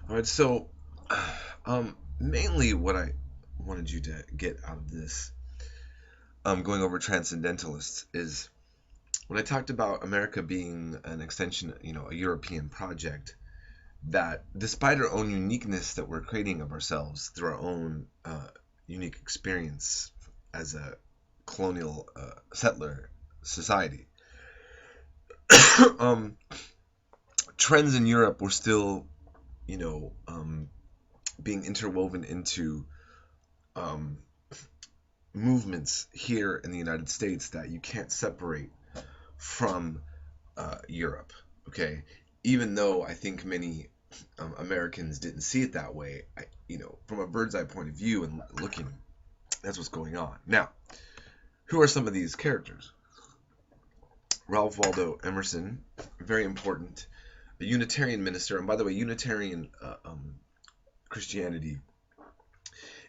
All right, so mainly what I wanted you to get out of this, going over transcendentalists, is when I talked about America being an extension, a European project, that despite our own uniqueness that we're creating of ourselves through our own unique experience as a colonial settler society, um, trends in Europe were still, you know, um, being interwoven into um, movements here in the United States that you can't separate from Europe. Okay, even though I think many Americans didn't see it that way, from a bird's eye point of view and looking, that's what's going on. Now, who are some of these characters? Ralph Waldo Emerson, very important, a Unitarian minister, and by the way, Unitarian Christianity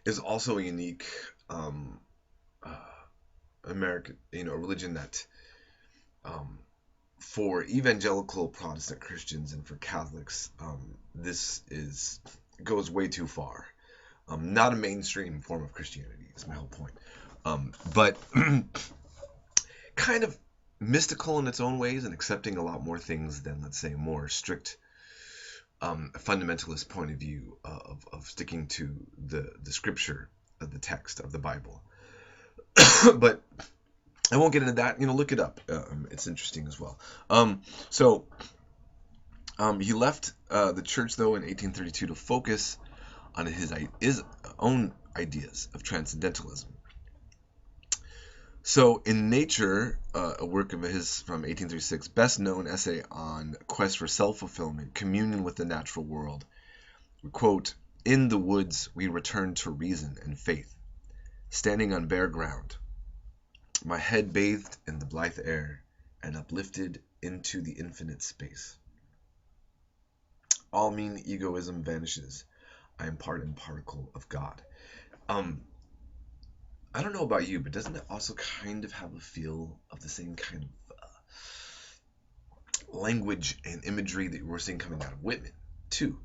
is also a unique um, uh, American, religion that um, for evangelical Protestant Christians and for Catholics, this is goes way too far. Not a mainstream form of Christianity is my whole point. But kind of mystical in its own ways and accepting a lot more things than, let's say, more strict fundamentalist point of view of sticking to the scripture of the text of the Bible. But I won't get into that. Look it up. It's interesting as well. So he left the church though in 1832 to focus on his own ideas of transcendentalism. So in Nature, a work of his from 1836, best known essay on quest for self-fulfillment, communion with the natural world, quote, "In the woods we return to reason and faith, standing on bare ground, my head bathed in the blithe air and uplifted into the infinite space. All mean egoism vanishes. I am part and particle of God." Um, I don't know about you, but doesn't it also kind of have a feel of the same kind of language and imagery that we're seeing coming out of Whitman, too?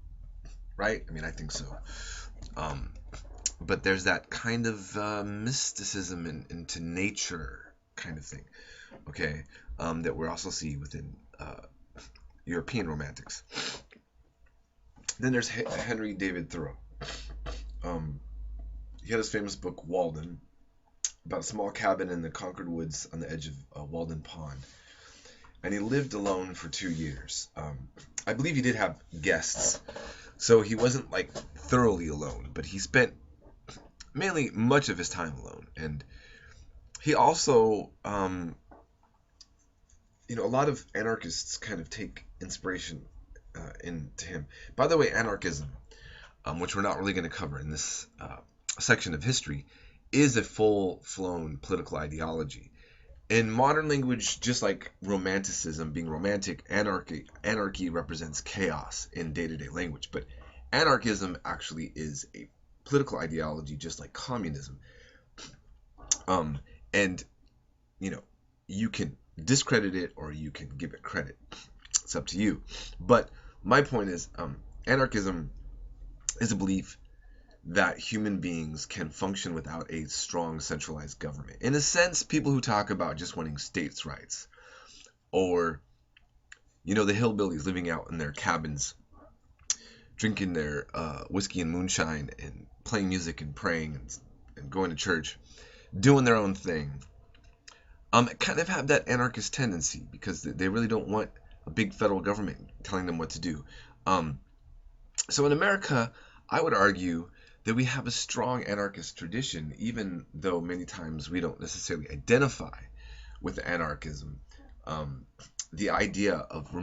Right? I mean, I think so. Um, but there's that kind of mysticism into nature kind of thing, okay, that we also see within European romantics. Then there's Henry David Thoreau. Um, he had his famous book Walden, about a small cabin in the Concord woods on the edge of Walden Pond, and he lived alone for 2 years. I believe he did have guests, so he wasn't like thoroughly alone, but he spent mainly much of his time alone. And he also, a lot of anarchists kind of take inspiration into him. By the way, anarchism, which we're not really going to cover in this section of history, is a full-flown political ideology. In modern language, just like romanticism being romantic, anarchy represents chaos in day-to-day language. But anarchism actually is a political ideology, just like communism. And you can discredit it or you can give it credit. It's up to you. But my point is, anarchism is a belief that human beings can function without a strong centralized government. In a sense, people who talk about just wanting states' rights, or the hillbillies living out in their cabins, drinking their whiskey and moonshine and playing music and praying and going to church, doing their own thing, kind of have that anarchist tendency because they really don't want a big federal government telling them what to do. So in America, I would argue that we have a strong anarchist tradition, even though many times we don't necessarily identify with anarchism. The idea of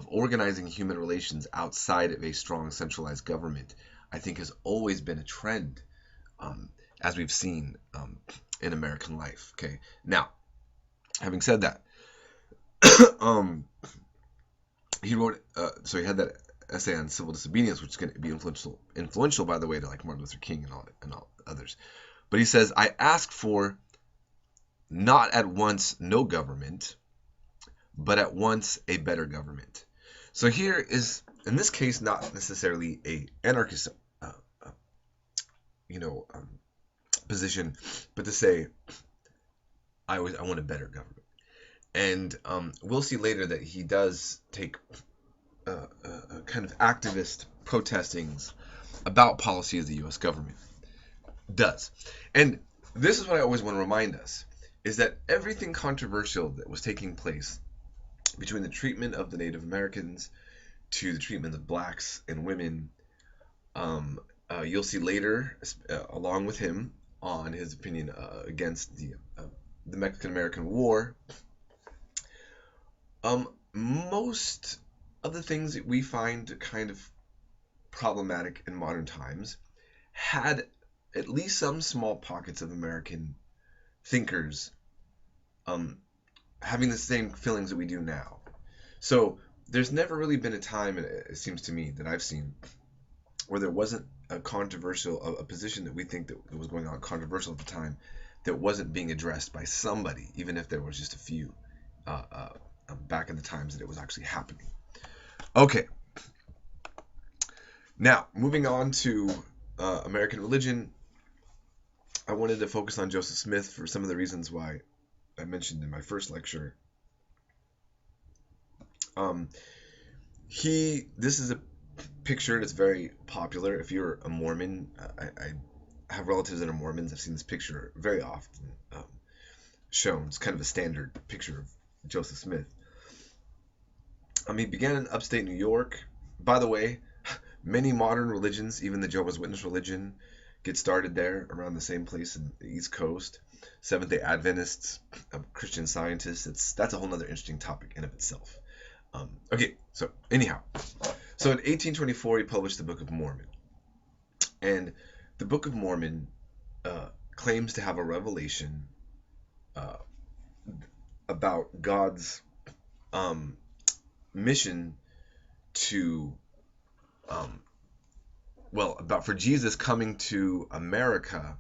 organizing human relations outside of a strong centralized government, I think, has always been a trend, as we've seen in American life. Okay, now, having said that, he wrote. So he had that essay on civil disobedience, which is going to be influential, by the way, to like Martin Luther King and all others. But he says, "I ask for not at once no government, but at once a better government." So here is in this case, not necessarily a anarchist, uh, you know, position, but to say, I want a better government. And we'll see later that he does take kind of activist protestings about policy of the U.S. government. Does. And this is what I always want to remind us, is that everything controversial that was taking place between the treatment of the Native Americans to the treatment of blacks and women, you'll see later, along with him, on his opinion against the Mexican-American War, most of the things that we find kind of problematic in modern times had at least some small pockets of American thinkers having the same feelings that we do now. So there's never really been a time, it seems to me, that I've seen where there wasn't a position that we think that was going on controversial at the time that wasn't being addressed by somebody, even if there was just a few back in the times that it was actually happening. Okay. Now, moving on to American religion, I wanted to focus on Joseph Smith for some of the reasons why I mentioned in my first lecture. This is a picture that's very popular. If you're a Mormon, I have relatives that are Mormons. I've seen this picture very often shown. It's kind of a standard picture of Joseph Smith. He began in upstate New York. By the way, many modern religions, even the Jehovah's Witness religion, get started there around the same place in the East Coast. Seventh-day Adventists, Christian Scientists. That's a whole other interesting topic in of itself. Okay, so anyhow. So in 1824, he published the Book of Mormon. And the Book of Mormon claims to have a revelation about God's mission to, for Jesus coming to America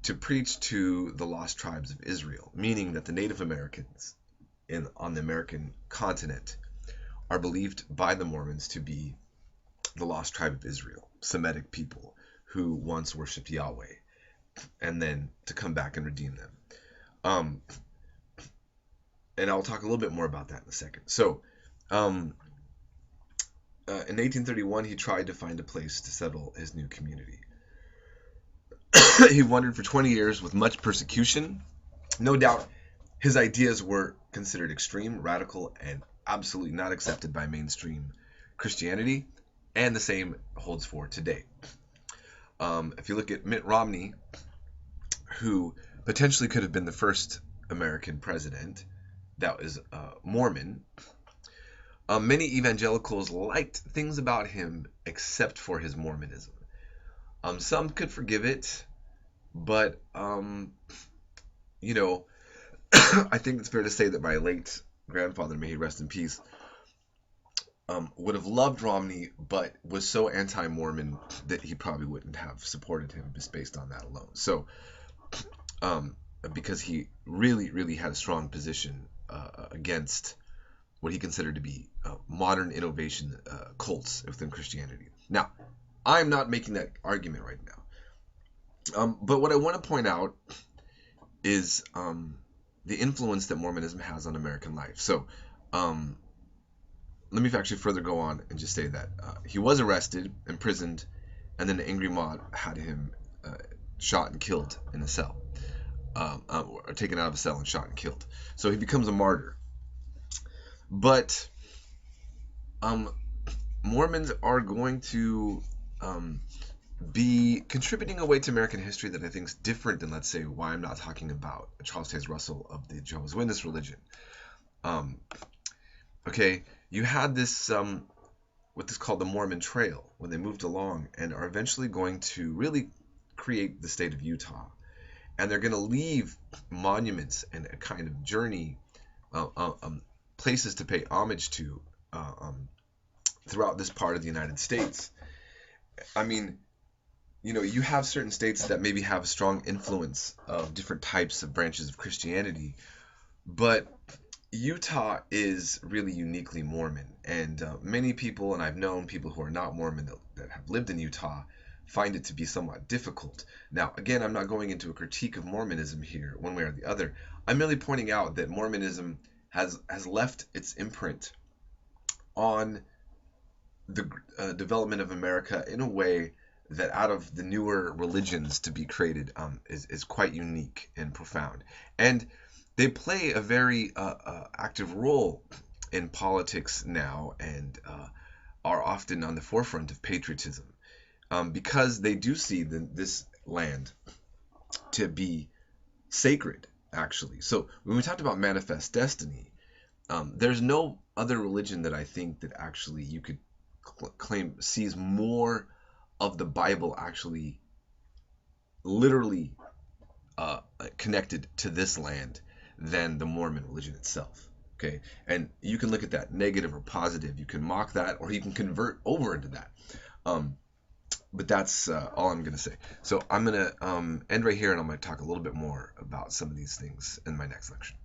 to preach to the lost tribes of Israel, meaning that the Native Americans on the American continent are believed by the Mormons to be the lost tribe of Israel, Semitic people who once worshipped Yahweh, and then to come back and redeem them. And I'll talk a little bit more about that in a second. So, in 1831, he tried to find a place to settle his new community. He wandered for 20 years with much persecution. No doubt his ideas were considered extreme, radical, and absolutely not accepted by mainstream Christianity, and the same holds for today. If you look at Mitt Romney, who potentially could have been the first American president that was Mormon, many evangelicals liked things about him except for his Mormonism. Some could forgive it, but I think it's fair to say that my late grandfather, may he rest in peace, would have loved Romney, but was so anti-Mormon that he probably wouldn't have supported him just based on that alone. So, because he really, really had a strong position against what he considered to be modern innovation cults within Christianity. Now, I'm not making that argument right now. But what I want to point out is the influence that Mormonism has on American life. So, let me actually further go on and just say that he was arrested, imprisoned, and then an angry mob had him shot and killed in a cell, or taken out of a cell and shot and killed. So he becomes a martyr. But Mormons are going to be contributing a way to American history that I think is different than, let's say, why I'm not talking about Charles Taze Russell of the Jehovah's Witness religion. Okay, you had this what is called the Mormon Trail when they moved along and are eventually going to really create the state of Utah, and they're going to leave monuments and a kind of journey, places to pay homage to throughout this part of the United States. I mean, you have certain states that maybe have a strong influence of different types of branches of Christianity, but Utah is really uniquely Mormon, and many people, and I've known people who are not Mormon that have lived in Utah, find it to be somewhat difficult. Now, again, I'm not going into a critique of Mormonism here, one way or the other. I'm merely pointing out that Mormonism has left its imprint on the development of America in a way that, out of the newer religions to be created, is quite unique and profound. And they play a very active role in politics now, and are often on the forefront of patriotism, because they do see this land to be sacred, actually. So when we talked about manifest destiny, there's no other religion that I think that actually you could claim sees more of the Bible actually literally connected to this land than the Mormon religion itself. Okay, and you can look at that negative or positive. You can mock that, or you can convert over into that. Um, but that's all I'm gonna say. So I'm gonna end right here, and I'm gonna talk a little bit more about some of these things in my next lecture.